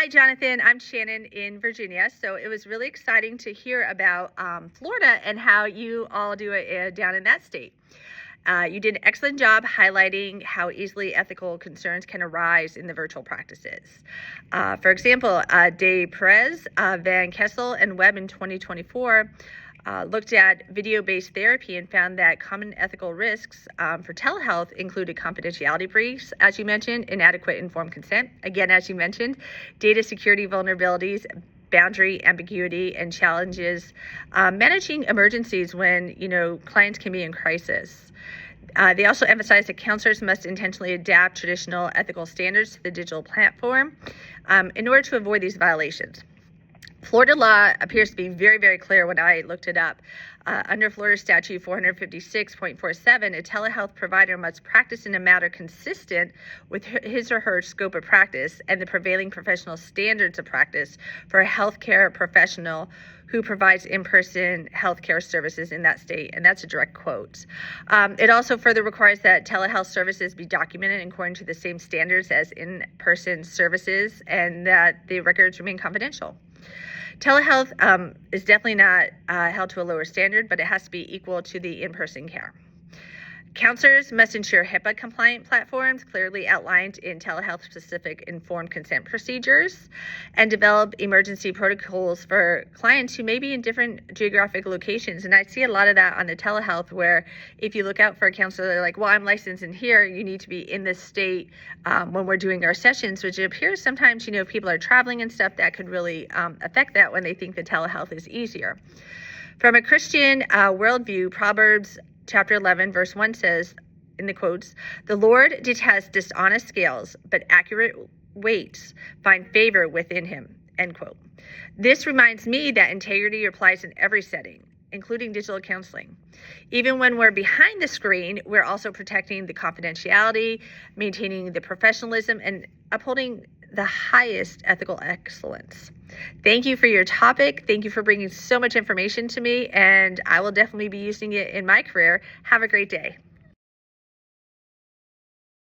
Hi, Jonathan. I'm Shannon in Virginia. So it was really exciting to hear about Florida and how you all do it down in that state. You did an excellent job highlighting how easily ethical concerns can arise in the virtual practices. For example, De Perez, Van Kessel, and Webb in 2024 looked at video-based therapy and found that common ethical risks for telehealth included confidentiality breaches, as you mentioned, inadequate informed consent, again, as you mentioned, data security vulnerabilities, boundary ambiguity, and challenges managing emergencies when clients can be in crisis. They also emphasized that counselors must intentionally adapt traditional ethical standards to the digital platform in order to avoid these violations. Florida law appears to be very, very clear when I looked it up. Under Florida Statute 456.47, a telehealth provider must practice in a matter consistent with his or her scope of practice and the prevailing professional standards of practice for a healthcare professional who provides in-person healthcare services in that state, and that's a direct quote. It also further requires that telehealth services be documented according to the same standards as in-person services and that the records remain confidential. Telehealth is definitely not held to a lower standard, but it has to be equal to the in-person care. Counselors must ensure HIPAA-compliant platforms clearly outlined in telehealth-specific informed consent procedures and develop emergency protocols for clients who may be in different geographic locations. And I see a lot of that on the telehealth where if you look out for a counselor, they're like, well, I'm licensed in here. You need to be in this state when we're doing our sessions, which it appears sometimes, if people are traveling and stuff, that could really affect that when they think the telehealth is easier. From a Christian worldview, Proverbs Chapter 11, verse 1 says, in the quotes, "The Lord detests dishonest scales, but accurate weights find favor within him," end quote. This reminds me that integrity applies in every setting, including digital counseling. Even when we're behind the screen, we're also protecting the confidentiality, maintaining the professionalism, and upholding the highest ethical excellence. Thank you for your topic. Thank you for bringing so much information to me, and I will definitely be using it in my career. Have a great day.